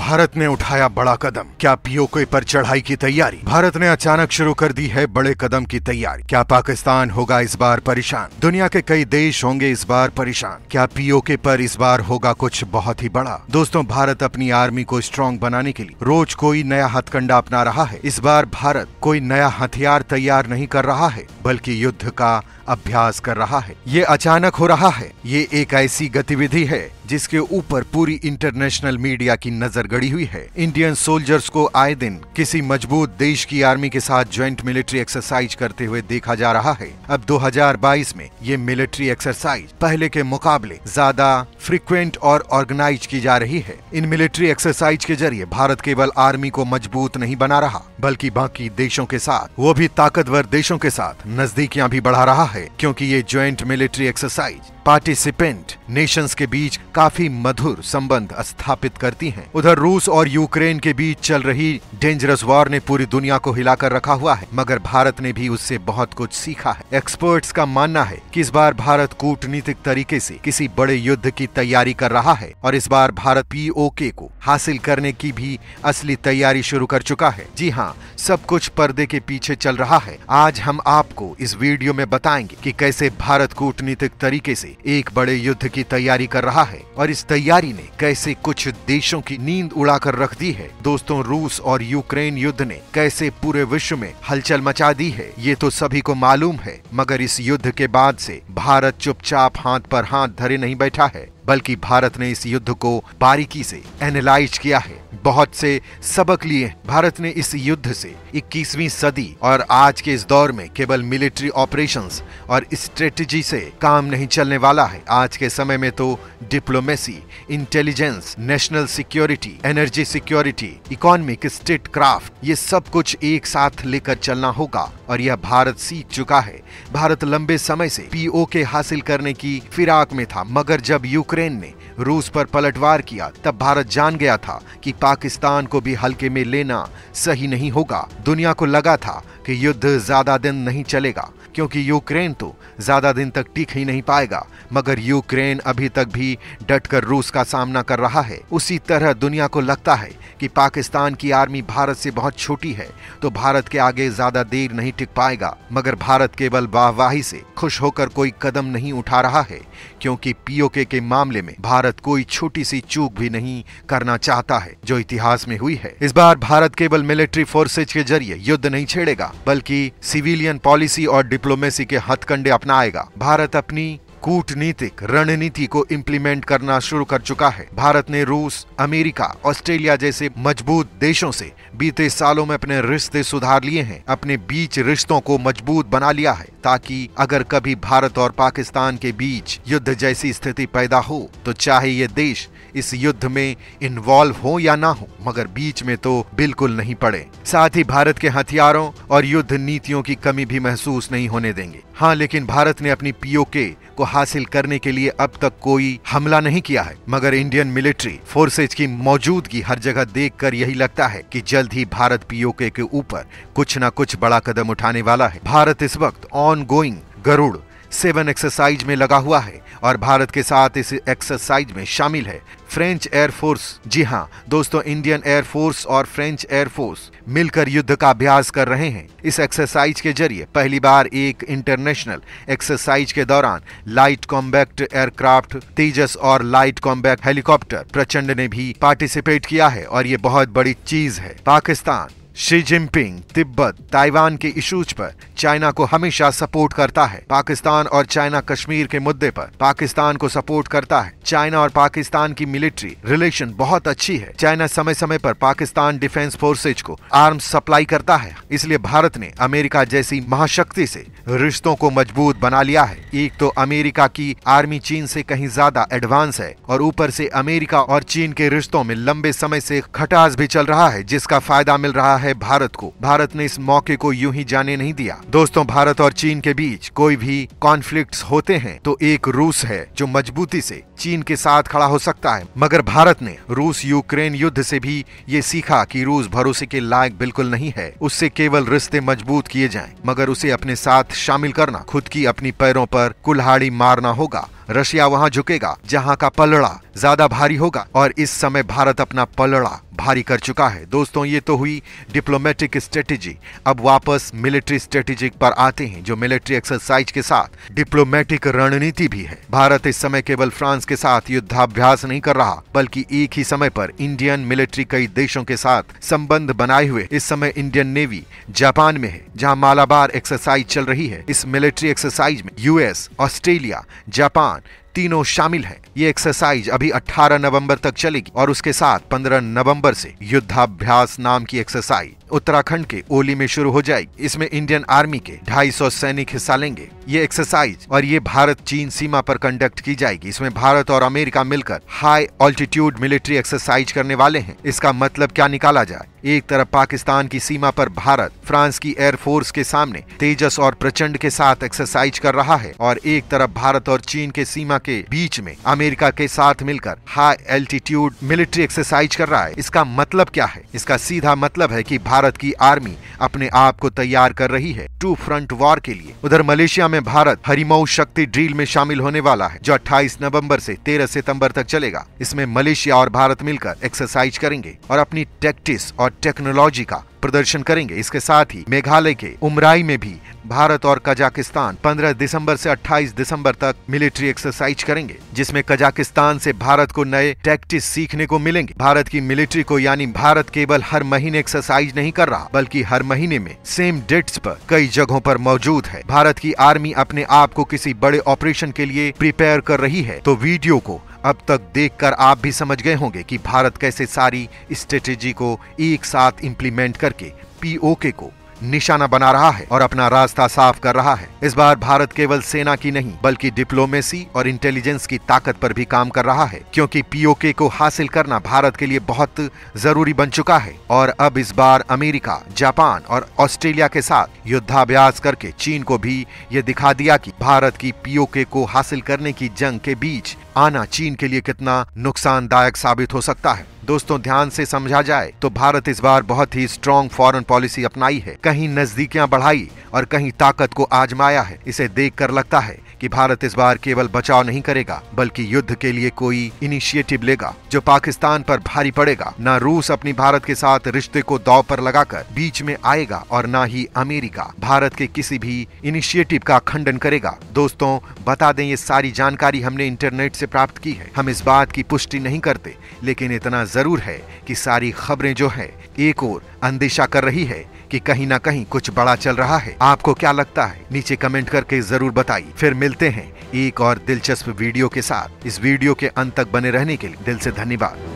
भारत ने उठाया बड़ा कदम। क्या पीओके पर चढ़ाई की तैयारी? भारत ने अचानक शुरू कर दी है बड़े कदम की तैयारी। क्या पाकिस्तान होगा इस बार परेशान? दुनिया के कई देश होंगे इस बार परेशान। क्या पीओके पर इस बार होगा कुछ बहुत ही बड़ा? दोस्तों, भारत अपनी आर्मी को स्ट्रॉन्ग बनाने के लिए रोज कोई नया हथकंडा अपना रहा है। इस बार भारत कोई नया हथियार तैयार नहीं कर रहा है, बल्कि युद्ध का अभ्यास कर रहा है। ये अचानक हो रहा है। ये एक ऐसी गतिविधि है जिसके ऊपर पूरी इंटरनेशनल मीडिया की नजर गड़ी हुई है। इंडियन सोल्जर्स को आए दिन किसी मजबूत देश की आर्मी के साथ ज्वाइंट मिलिट्री एक्सरसाइज करते हुए देखा जा रहा है। अब 2022 में ये मिलिट्री एक्सरसाइज पहले के मुकाबले ज्यादा फ्रीक्वेंट और ऑर्गेनाइज की जा रही है। इन मिलिट्री एक्सरसाइज के जरिए भारत केवल आर्मी को मजबूत नहीं बना रहा, बल्कि बाकी देशों के साथ, वो भी ताकतवर देशों के साथ नजदीकियां भी बढ़ा रहा है, क्योंकि ये joint military exercise participant Nations के बीच काफी मधुर संबंध स्थापित करती हैं। उधर रूस और यूक्रेन के बीच चल रही डेंजरस वॉर ने पूरी दुनिया को हिलाकर रखा हुआ है, मगर भारत ने भी उससे बहुत कुछ सीखा है। एक्सपर्ट्स का मानना है कि इस बार भारत कूटनीतिक तरीके से किसी बड़े युद्ध की तैयारी कर रहा है और इस बार भारत पीओके को हासिल करने की भी असली तैयारी शुरू कर चुका है। जी हाँ, सब कुछ पर्दे के पीछे चल रहा है। आज हम आपको इस वीडियो में बताएंगे कि कैसे भारत कूटनीतिक तरीके से एक बड़े युद्ध की तैयारी कर रहा है और इस तैयारी ने कैसे कुछ देशों की नींद उड़ाकर रख दी है। दोस्तों, रूस और यूक्रेन युद्ध ने कैसे पूरे विश्व में हलचल मचा दी है, ये तो सभी को मालूम है, मगर इस युद्ध के बाद से भारत चुपचाप हाथ पर हाथ धरे नहीं बैठा है, बल्कि भारत ने इस युद्ध को बारीकी से एनालाइज किया है, बहुत से सबक लिए। भारत ने इस युद्ध से 21वीं सदी और आज के इस दौर में केवल मिलिट्री ऑपरेशंस और स्ट्रेटेजी से काम नहीं चलने वाला है। आज के समय में तो diplomacy, intelligence, national security, energy security, economic, state craft, ये सब कुछ एक साथ लेकर चलना होगा और यह भारत सीख चुका है। भारत लंबे समय से पीओके हासिल करने की फिराक में था, मगर जब यूक्रेन ने रूस पर पलटवार किया तब भारत जान गया था कि पाकिस्तान को भी हल्के में लेना सही नहीं होगा। दुनिया को लगा था कि युद्ध ज्यादा दिन नहीं चलेगा, क्योंकि यूक्रेन तो ज्यादा दिन तक टिक ही नहीं पाएगा, मगर यूक्रेन अभी तक भी डटकर रूस का सामना कर रहा है। उसी तरह दुनिया को लगता है कि पाकिस्तान की आर्मी भारत से बहुत छोटी है, तो भारत के आगे ज्यादा देर नहीं टिक पाएगा, मगर भारत केवल वाहवाही से खुश होकर कोई कदम नहीं उठा रहा है, क्योंकि पीओके के मामले में भारत कोई छोटी सी चूक भी नहीं करना चाहता है, जो इतिहास में हुई है। इस बार भारत केवल मिलिट्री फोर्सेज के जरिए युद्ध नहीं छेड़ेगा, बल्कि सिविलियन पॉलिसी और डिप्लोमेसी के हथकंडे अपनाएगा। भारत अपनी कूटनीतिक रणनीति को इम्प्लीमेंट करना शुरू कर चुका है। भारत ने रूस, अमेरिका, ऑस्ट्रेलिया जैसे मजबूत देशों से बीते सालों में अपने रिश्ते सुधार लिए हैं, अपने बीच रिश्तों को मजबूत बना लिया है, ताकि अगर कभी भारत और पाकिस्तान के बीच युद्ध जैसी स्थिति पैदा हो तो चाहे ये देश इस युद्ध में इन्वॉल्व हो या ना हो, मगर बीच में तो बिल्कुल नहीं पड़े। साथ ही भारत के हथियारों और युद्ध नीतियों की कमी भी महसूस नहीं होने देंगे। हाँ, लेकिन भारत ने अपनी पीओके को हासिल करने के लिए अब तक कोई हमला नहीं किया है, मगर इंडियन मिलिट्री फोर्सेज की मौजूदगी हर जगह देखकर यही लगता है कि जल्द ही भारत पीओके के ऊपर कुछ न कुछ बड़ा कदम उठाने वाला है। भारत इस वक्त ऑन गोइंग गरुड़ 7 एक्सरसाइज में लगा हुआ है और भारत के साथ इस एक्सरसाइज में शामिल है फ्रेंच एयरफोर्स। जी हाँ दोस्तों, इंडियन एयरफोर्स और फ्रेंच एयरफोर्स मिलकर युद्ध का अभ्यास कर रहे हैं। इस एक्सरसाइज के जरिए पहली बार एक इंटरनेशनल एक्सरसाइज के दौरान लाइट कॉम्बैट एयरक्राफ्ट तेजस और लाइट कॉम्बैट हेलीकॉप्टर प्रचंड ने भी पार्टिसिपेट किया है और ये बहुत बड़ी चीज है। Pakistan Xi Jinping Tibet Taiwan के इश्यूज पर चाइना को हमेशा सपोर्ट करता है। पाकिस्तान और चाइना कश्मीर के मुद्दे पर पाकिस्तान को सपोर्ट करता है। चाइना और पाकिस्तान की मिलिट्री रिलेशन बहुत अच्छी है। चाइना समय समय पर पाकिस्तान डिफेंस फोर्सेज को आर्म्स सप्लाई करता है, इसलिए भारत ने अमेरिका जैसी महाशक्ति से रिश्तों को मजबूत बना लिया है। एक तो अमेरिका की आर्मी चीन से कहीं ज्यादा एडवांस है और ऊपर से अमेरिका और चीन के रिश्तों में लंबे समय से खटास भी चल रहा है, जिसका फायदा मिल रहा है भारत को। भारत ने इस मौके को यूं ही जाने नहीं दिया। दोस्तों, भारत और चीन के बीच कोई भी कॉन्फ्लिक्ट्स होते हैं तो एक रूस है जो मजबूती से चीन के साथ खड़ा हो सकता है, मगर भारत ने रूस यूक्रेन युद्ध से भी ये सीखा कि रूस भरोसे के लायक बिल्कुल नहीं है। उससे केवल रिश्ते मजबूत किए जाएं, मगर उसे अपने साथ शामिल करना खुद की अपनी पैरों पर कुल्हाड़ी मारना होगा। रशिया वहां झुकेगा जहां का पलड़ा ज्यादा भारी होगा, और इस समय भारत अपना पलड़ा भारी कर चुका है। दोस्तों, ये तो हुई डिप्लोमेटिक स्ट्रेटेजी। अब वापस मिलिट्री स्ट्रेटेजी पर आते हैं, जो मिलिट्री एक्सरसाइज के साथ डिप्लोमेटिक रणनीति भी है। भारत इस समय केवल फ्रांस के साथ युद्धाभ्यास नहीं कर रहा, बल्कि एक ही समय पर इंडियन मिलिट्री कई देशों के साथ संबंध बनाए हुए इस समय इंडियन नेवी जापान में है, जहां मालाबार एक्सरसाइज चल रही है। इस मिलिट्री एक्सरसाइज में यूएस, ऑस्ट्रेलिया, जापान तीनों शामिल हैं। ये एक्सरसाइज अभी 18 नवंबर तक चलेगी और उसके साथ 15 नवंबर से युद्धाभ्यास नाम की एक्सरसाइज उत्तराखंड के ओली में शुरू हो जाएगी। इसमें इंडियन आर्मी के 250 सैनिक हिस्सा लेंगे। ये एक्सरसाइज और ये भारत चीन सीमा पर कंडक्ट की जाएगी। इसमें भारत और अमेरिका मिलकर हाई ऑल्टीट्यूड मिलिट्री एक्सरसाइज करने वाले हैं। इसका मतलब क्या निकाला जाए? एक तरफ पाकिस्तान की सीमा पर भारत फ्रांस की एयरफोर्स के सामने तेजस और प्रचंड के साथ एक्सरसाइज कर रहा है, और एक तरफ भारत और चीन के सीमा के बीच में अमेरिका के साथ मिलकर हाई एल्टीट्यूड मिलिट्री एक्सरसाइज कर रहा है। इसका मतलब क्या है? इसका सीधा मतलब है कि भारत की आर्मी अपने आप को तैयार कर रही है टू फ्रंट वॉर के लिए। उधर मलेशिया में भारत हरिमऊ शक्ति ड्रिल में शामिल होने वाला है, जो 28 नवंबर से 13 सितंबर तक चलेगा। इसमें मलेशिया और भारत मिलकर एक्सरसाइज करेंगे और अपनी टैक्टिक्स और टेक्नोलॉजी का प्रदर्शन करेंगे। इसके साथ ही मेघालय के उमराई में भी भारत और कजाकिस्तान 15 दिसंबर से 28 दिसंबर तक मिलिट्री एक्सरसाइज करेंगे, जिसमें कजाकिस्तान से भारत को नए टैक्टिक्स सीखने को मिलेंगे। भारत की मिलिट्री को, यानी भारत केवल हर महीने एक्सरसाइज नहीं कर रहा, बल्कि हर महीने में सेम डेट्स पर कई जगहों पर मौजूद है। भारत की आर्मी अपने आप को किसी बड़े ऑपरेशन के लिए प्रिपेयर कर रही है। तो वीडियो को अब तक देखकर आप भी समझ गए होंगे कि भारत कैसे सारी स्ट्रेटेजी को एक साथ इंप्लीमेंट करके पीओके को निशाना बना रहा है और अपना रास्ता साफ कर रहा है। इस बार भारत केवल सेना की नहीं, बल्कि डिप्लोमेसी और इंटेलिजेंस की ताकत पर भी काम कर रहा है, क्योंकि पीओके को हासिल करना भारत के लिए बहुत जरूरी बन चुका है। और अब इस बार अमेरिका, जापान और ऑस्ट्रेलिया के साथ युद्धाभ्यास करके चीन को भी ये दिखा दिया कि भारत की पीओके को हासिल करने की जंग के बीच आना चीन के लिए कितना नुकसानदायक साबित हो सकता है। दोस्तों, ध्यान से समझा जाए तो भारत इस बार बहुत ही स्ट्रॉन्ग फॉरेन पॉलिसी अपनाई है, कहीं नजदीकियां बढ़ाई और कहीं ताकत को आजमाया है। इसे देखकर लगता है कि भारत इस बार केवल बचाव नहीं करेगा, बल्कि युद्ध के लिए कोई इनिशिएटिव लेगा जो पाकिस्तान पर भारी पड़ेगा। ना रूस अपनी भारत के साथ रिश्ते को दांव पर लगाकर बीच में आएगा, और ना ही अमेरिका भारत के किसी भी इनिशिएटिव का खंडन करेगा। दोस्तों, बता दें, ये सारी जानकारी हमने इंटरनेट से प्राप्त की है। हम इस बात की पुष्टि नहीं करते, लेकिन इतना जरूर है कि सारी खबरें जो है एक और अंदेशा कर रही है कि कहीं ना कहीं कुछ बड़ा चल रहा है। आपको क्या लगता है? नीचे कमेंट करके जरूर बताइए। फिर मिलते हैं एक और दिलचस्प वीडियो के साथ। इस वीडियो के अंत तक बने रहने के लिए दिल से धन्यवाद।